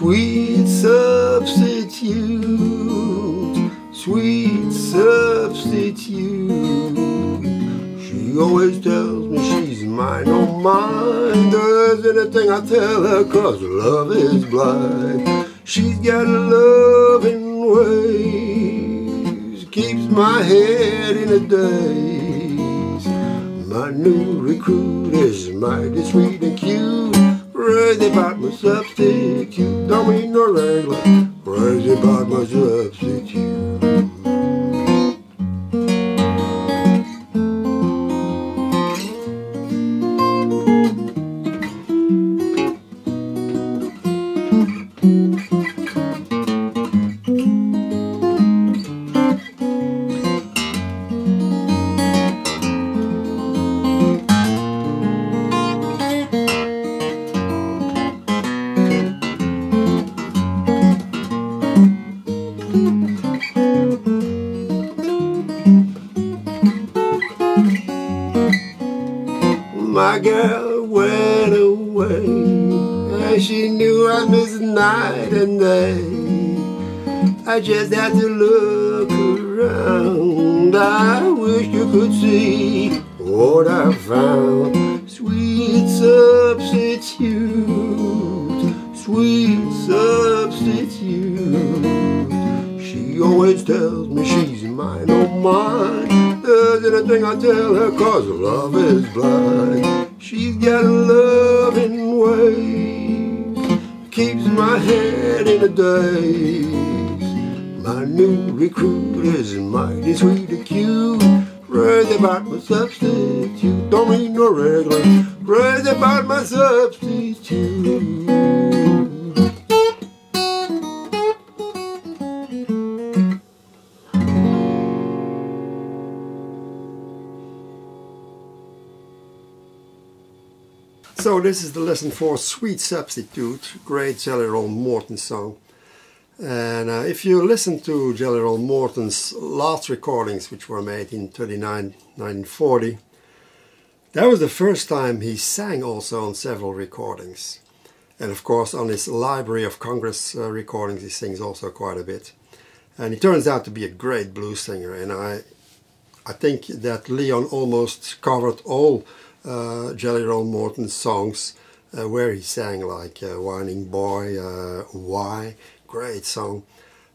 Sweet substitute, sweet substitute. She always tells me she's mine, oh mine. Does anything I tell her, 'cause love is blind. She's got loving ways, keeps my head in a daze. My new recruit is mighty sweet and cute. Crazy about my substitute, don't mean no regular. Crazy about my substitute. My girl went away, and she knew I'd miss night and day. I just had to look around. I wish you could see what I found. Sweet substitute, sweet substitute. She always tells me she's mine, oh mine. Does anything I tell her, 'cause love is blind. She's got a loving way, keeps my head in a daze. My new recruit is mighty sweet and cute. Crazy about my substitute, don't mean no regular. Crazy about my substitute. So this is the lesson for Sweet Substitute, great Jelly Roll Morton song. And if you listen to Jelly Roll Morton's last recordings, which were made in 1940, that was the first time he sang also on several recordings. And of course on his Library of Congress recordings he sings also quite a bit. And he turns out to be a great blues singer, and I think that Leon almost covered all Jelly Roll Morton's songs where he sang, like Whining Boy, Why, great song.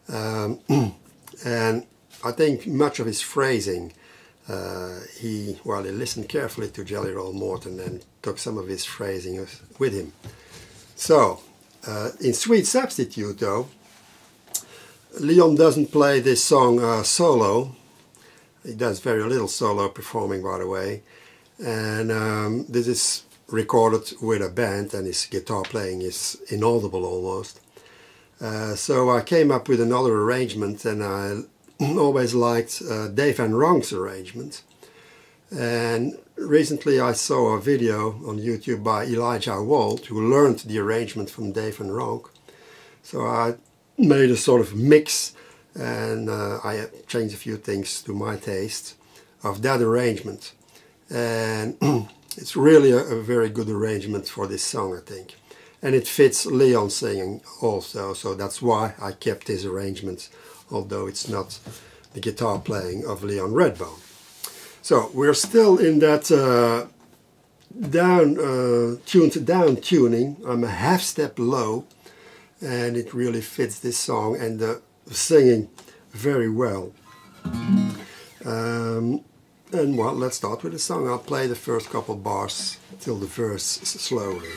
And I think much of his phrasing, he listened carefully to Jelly Roll Morton and took some of his phrasing with him. So, in Sweet Substitute though, Leon doesn't play this song solo. He does very little solo performing, by the way. And this is recorded with a band, and his guitar playing is inaudible almost. So I came up with another arrangement, and I always liked Dave Van Ronk's arrangement. And recently I saw a video on YouTube by Elijah Wald, who learned the arrangement from Dave Van Ronk. So I made a sort of mix, and I changed a few things to my taste of that arrangement. And it's really a very good arrangement for this song, I think. And it fits Leon singing also, so that's why I kept his arrangement, although it's not the guitar playing of Leon Redbone. So we're still in that tuned down tuning. I'm a half step low, and it really fits this song and the singing very well. And well, let's start with the song. I'll play the first couple bars till the verse slowly.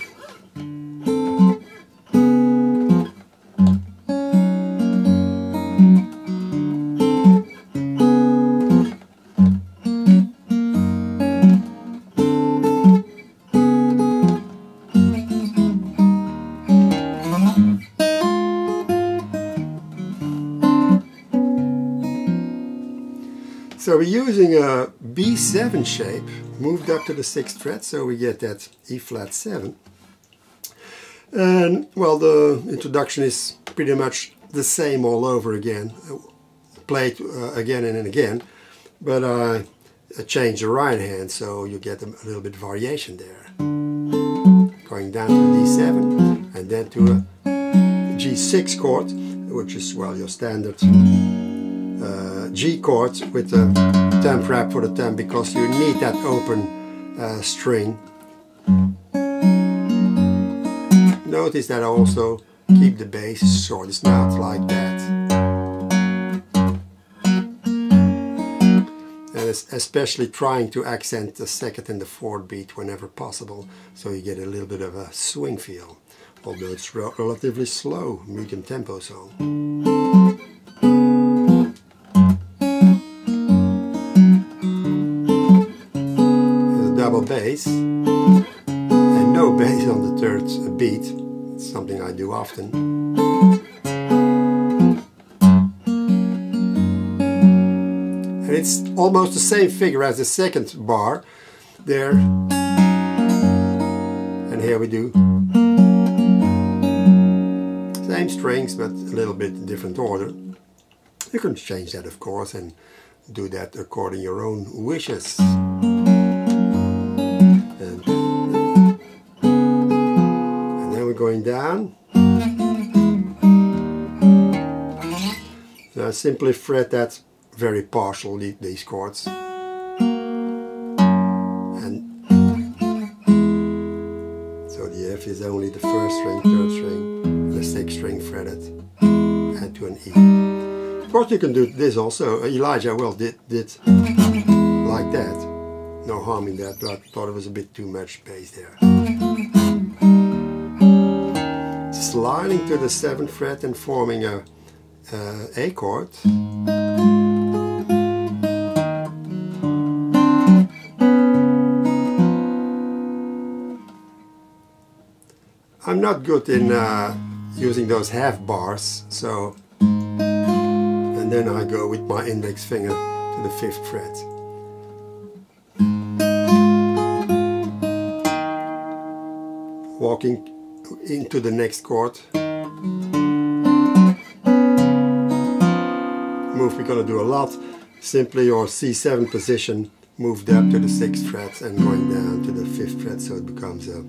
So we're using a B7 shape, moved up to the 6th fret, so we get that E flat 7. And well, the introduction is pretty much the same all over again, played again and again, but I changed the right hand, so you get a little bit variation there. Going down to D7 and then to a G6 chord, which is, well, your standard G chord with the temp fret for the temp, because you need that open string. Notice that I also keep the bass short, it's not like that. And especially trying to accent the second and the fourth beat whenever possible, so you get a little bit of a swing feel, although it's relatively slow, medium tempo song. There's a double bass, and no bass on the third beat. It's something I do often. And it's almost the same figure as the second bar there. And here we do same strings, but a little bit different order. You can change that, of course, and do that according to your own wishes. And then we're going down. Now simply fret that very partially, these chords. And so the F is only the first string, third string, and the sixth string fretted, and to an E. Of course you can do this also. Elijah Well did like that. No harm in that, but I thought it was a bit too much bass there. Sliding to the 7th fret and forming a A chord. I'm not good in using those half bars, so, and then I go with my index finger to the 5th fret. Walking into the next chord. Move we're going to do a lot. Simply your C7 position, moved up to the 6th fret and going down to the 5th fret, so it becomes a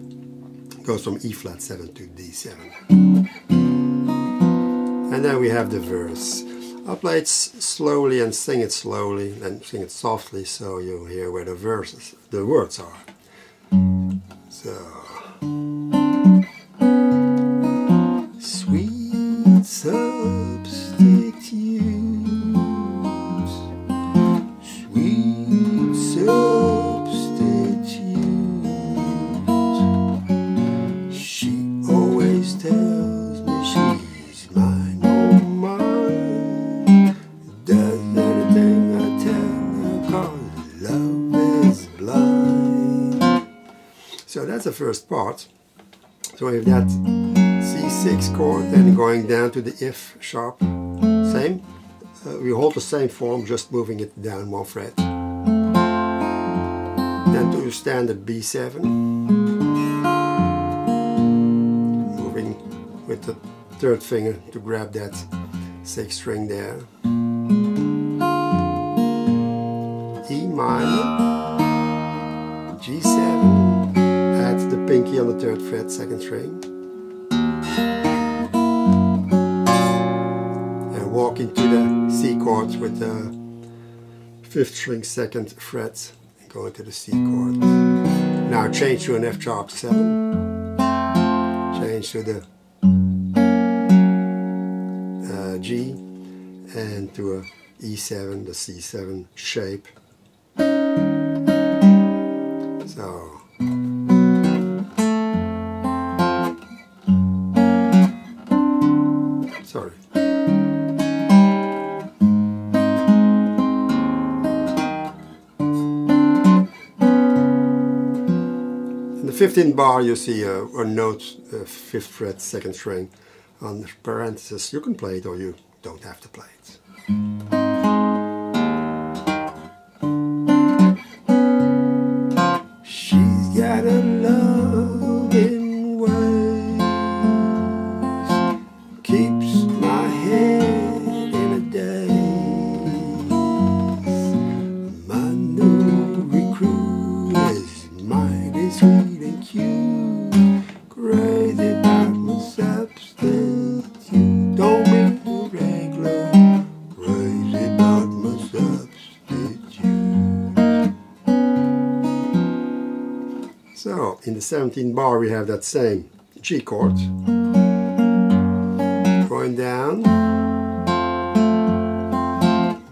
goes from E flat 7 to D7. And then we have the verse. I'll play it slowly and sing it slowly and sing it softly, so you'll hear where the words are. So, sweet substitute, sweet substitute. She always tells me she's mine, oh mine. Does anything I tell her, 'cause love is blind. So that's the first part. So we have that C6 chord, then going down to the F sharp. Same. We hold the same form, just moving it down 1 fret. Then to standard B7. Moving with the 3rd finger to grab that 6th string there. E minor, G7, add the pinky on the 3rd fret, 2nd string. And walk into the C chord with the 5th string, 2nd fret, and go into the C chord. Now change to an F sharp 7, change to the G, and to a E7, the C7 shape. So, sorry. In the 15th bar you see a note, 5th fret, 2nd string on parenthesis. You can play it or you don't have to play it. She's got a loving way, keeps my head in a daze. My new recruit is mighty sweet and cute, crazy about my substance the 17th bar we have that same G chord. Going down,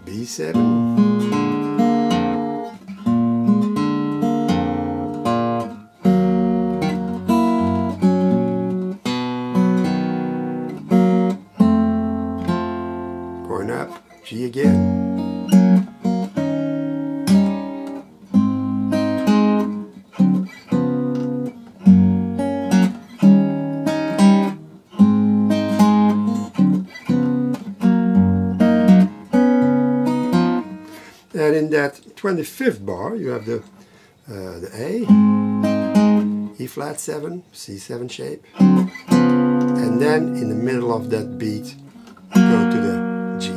B7, going up, G again. And in that 25th bar, you have the A, E flat 7, C7 shape, and then in the middle of that beat, go to the G.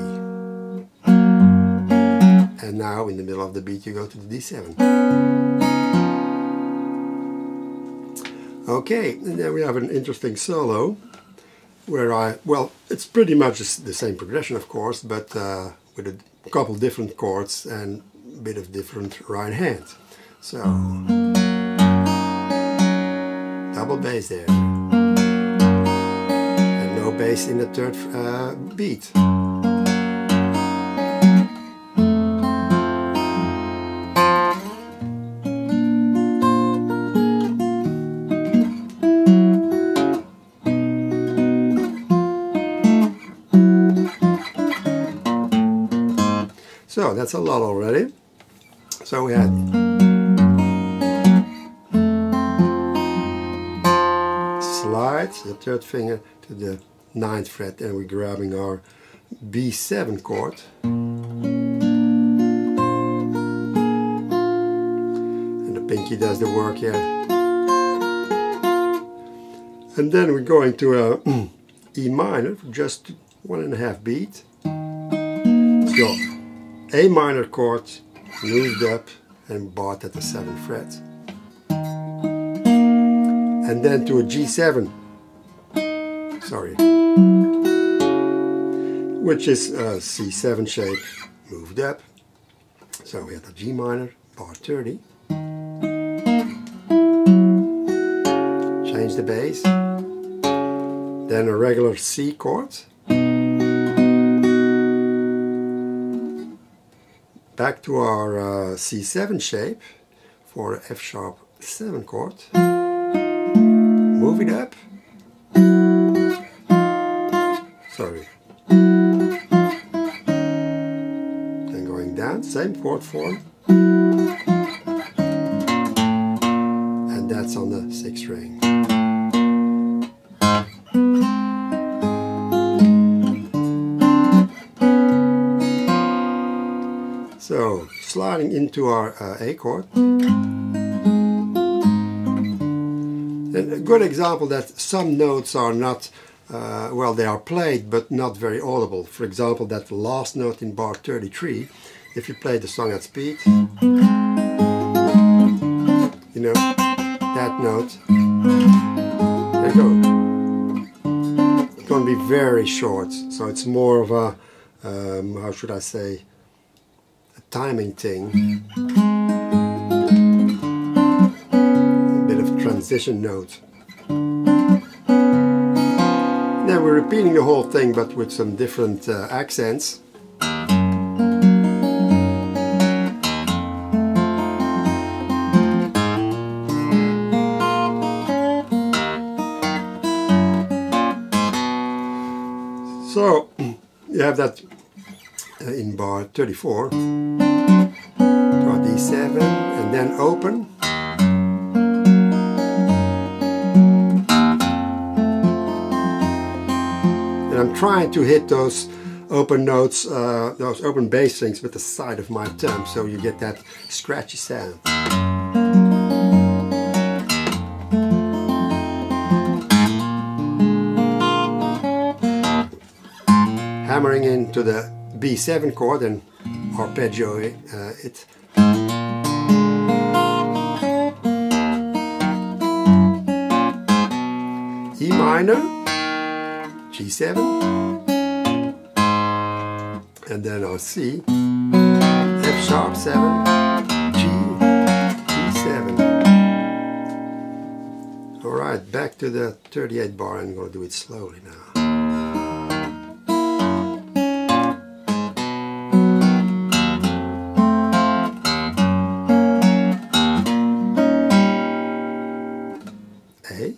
And now in the middle of the beat, you go to the D7. Okay, and then we have an interesting solo where well, it's pretty much the same progression, of course, but with a couple different chords and a bit of different right hand. So, double bass there, and no bass in the third beat. So that's a lot already. So we had slide the third finger to the 9th fret, and we're grabbing our B7 chord. And the pinky does the work here. And then we're going to a E minor for just 1.5 beat. So A minor chord, moved up and bought at the 7th fret. And then to a G7, sorry, which is a C7 shape, moved up. So we have the G minor, bar 30. Change the bass. Then a regular C chord. Back to our C7 shape for F sharp 7 chord. Move it up. Sorry. Then going down, same chord form. And that's on the 6th string. So, sliding into our A chord. And a good example that some notes are not, well, they are played but not very audible. For example, that last note in bar 33, if you play the song at speed, you know, that note, there you go. It's going to be very short, so it's more of a, how should I say, timing thing, a bit of transition note. Then we're repeating the whole thing but with some different accents. So you have that in bar 34. D7 and then open. And I'm trying to hit those open notes, those open bass strings with the side of my thumb, so you get that scratchy sound. Hammering into the B7 chord and arpeggio it. E minor, G7, and then our C, F sharp 7, G, G7. Alright, back to the 38 bar. I'm going to do it slowly now. A.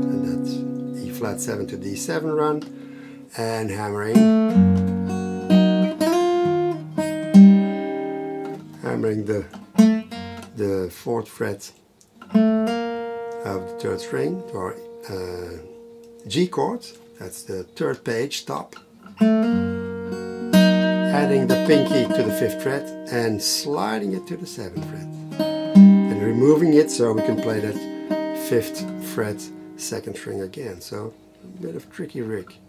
And that's E flat 7 to D7 run, and hammering the 4th fret of the 3rd string to our G chord. That's the 3rd page top. Adding the pinky to the 5th fret and sliding it to the 7th fret. And removing it so we can play that 5th fret 2nd string again. So a bit of tricky lick.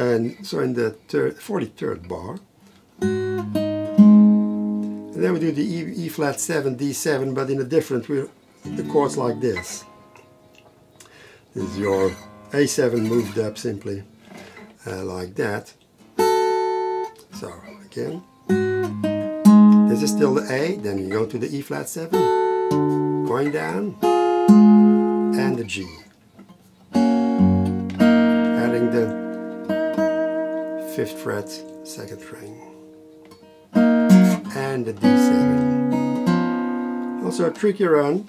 And so in the 43rd bar, and then we do the E flat 7, D7, but in a different, the chords like this. This is your A7 moved up simply, like that. So again, this is still the A, then you go to the E flat 7, going down, and the G. Adding the 5th fret 2nd string. And the D7. Also a tricky run.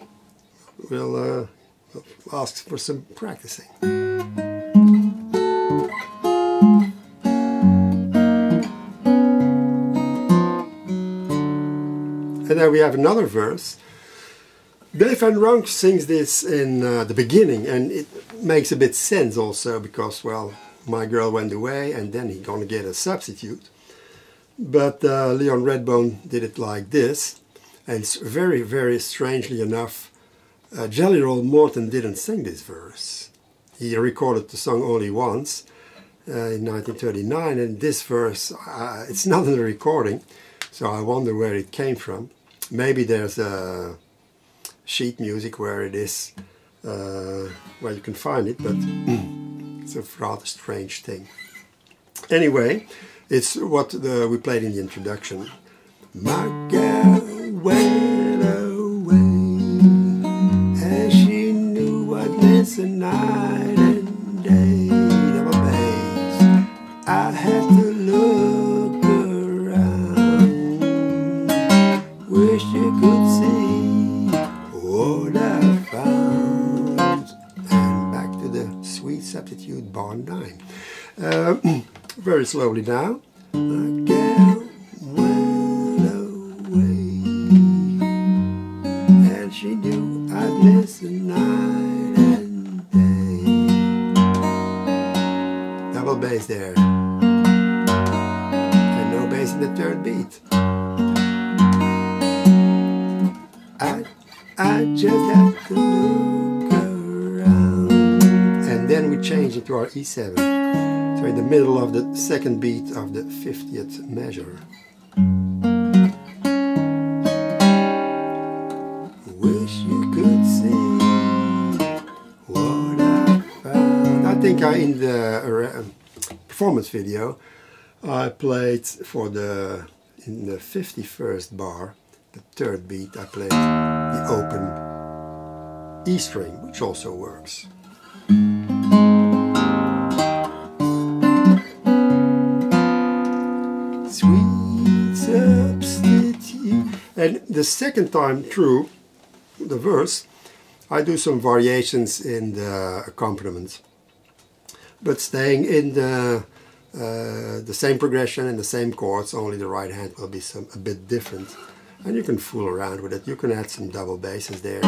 We'll ask for some practicing. And then we have another verse. Dave Van Ronk sings this in the beginning, and it makes a bit sense also because, well, my girl went away and then he's gonna get a substitute. But Leon Redbone did it like this, and very, very strangely enough, Jelly Roll Morton didn't sing this verse. He recorded the song only once in 1939, and this verse, it's not in the recording, so I wonder where it came from. Maybe there's a sheet music where it is, where you can find it, but it's a rather strange thing. Anyway, it's what we played in the introduction. My girl went away, and she knew what missing night and day. Double bass. I had to look around, wish you could see what I found. And back to the sweet substitute bar 9. Very slowly now. My girl went away, and she knew I'd miss the night and day. Double bass there, and no bass in the 3rd beat. I just had to look around, and then we change it to our E7. So in the middle of the 2nd beat of the 50th measure. Wish you could see what I found. I think in the performance video I played in the 51st bar, the 3rd beat, I played the open E string, which also works. Sweet substitute. And the 2nd time through the verse, I do some variations in the accompaniment, but staying in the same progression and the same chords, only the right hand will be a bit different. And you can fool around with it. You can add some double basses there,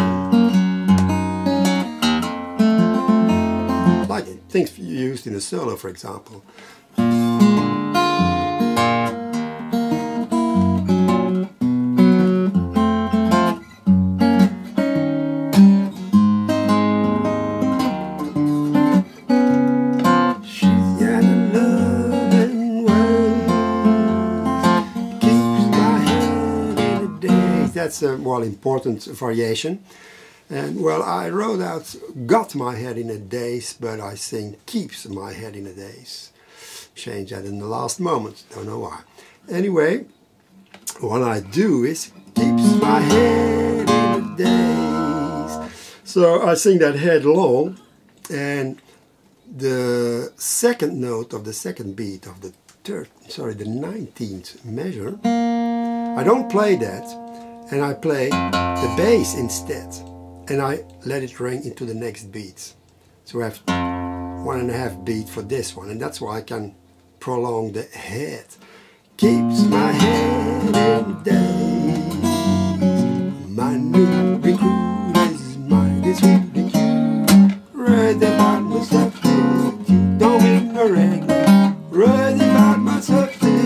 like things you used in a solo, for example. That's a more important variation. And well, I wrote out got my head in a daze, but I sing keeps my head in a daze. Change that in the last moment, don't know why. Anyway, what I do is keeps my head in a daze. So I sing that head long, and the second note of the second beat of the the 19th measure, I don't play that, and I play the bass instead, and I let it ring into the next beat. So I have 1.5 beat for this one, and that's why I can prolong the head. Keeps my head in a daze. My new recruit is mine, it's really cute. Read about my substitute, don't mean no regular. Read about my substitute.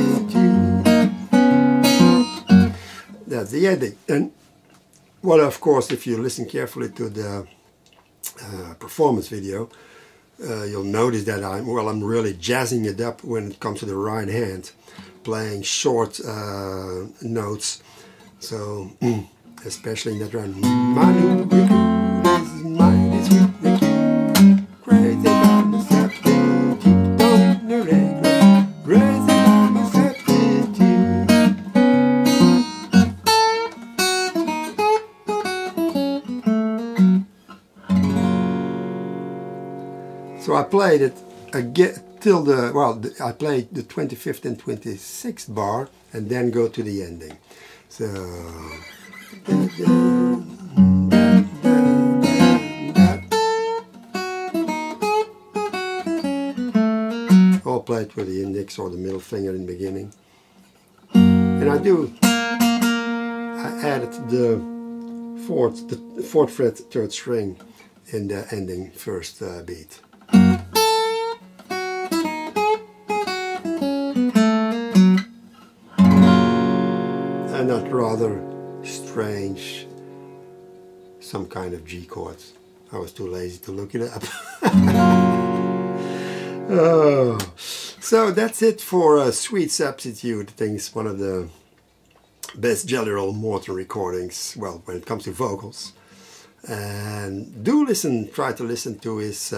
That's the ending. And well, of course, if you listen carefully to the performance video, you'll notice that I'm really jazzing it up when it comes to the right hand, playing short notes. So especially in that run, my new recruit is mine, it's really cute. Crazy about my substitute, don't know regular. Crazy about my substitute. So I played it again till the, well, I played the 25th and 26th bar and then go to the ending. So all played with the index or the middle finger in the beginning. And I added the fourth fret third string in the ending first beat. And that rather strange, some kind of G chords. I was too lazy to look it up. Oh. So that's it for Sweet Substitute. I think it's one of the best Jelly Roll Morton recordings, well, when it comes to vocals. And do listen, try to listen to his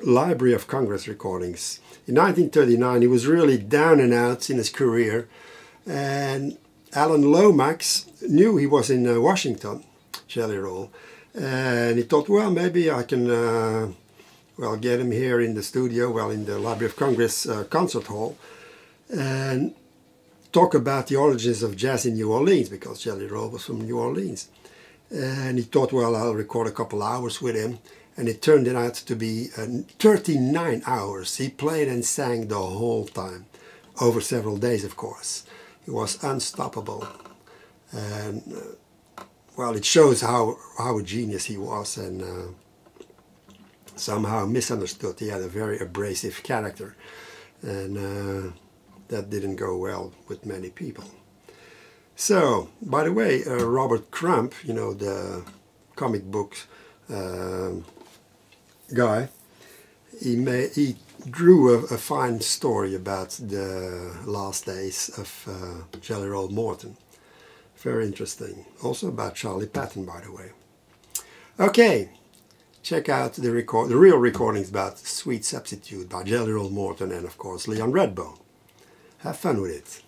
Library of Congress recordings. In 1939 he was really down and out in his career, and Alan Lomax knew he was in Washington, Jelly Roll, and he thought, well, maybe I can well, get him here in the studio, well, in the Library of Congress concert hall, and talk about the origins of jazz in New Orleans, because Jelly Roll was from New Orleans. And he thought, well, I'll record a couple hours with him, and it turned out to be 39 hours. He played and sang the whole time, over several days, of course. He was unstoppable, and well, it shows how a genius he was, and somehow misunderstood. He had a very abrasive character, and that didn't go well with many people. So, by the way, Robert Crumb, you know, the comic books guy, he drew a fine story about the last days of Jelly Roll Morton. Very interesting. Also about Charlie Patton, by the way. Okay, check out the real recordings about Sweet Substitute by Jelly Roll Morton and, of course, Leon Redbone. Have fun with it.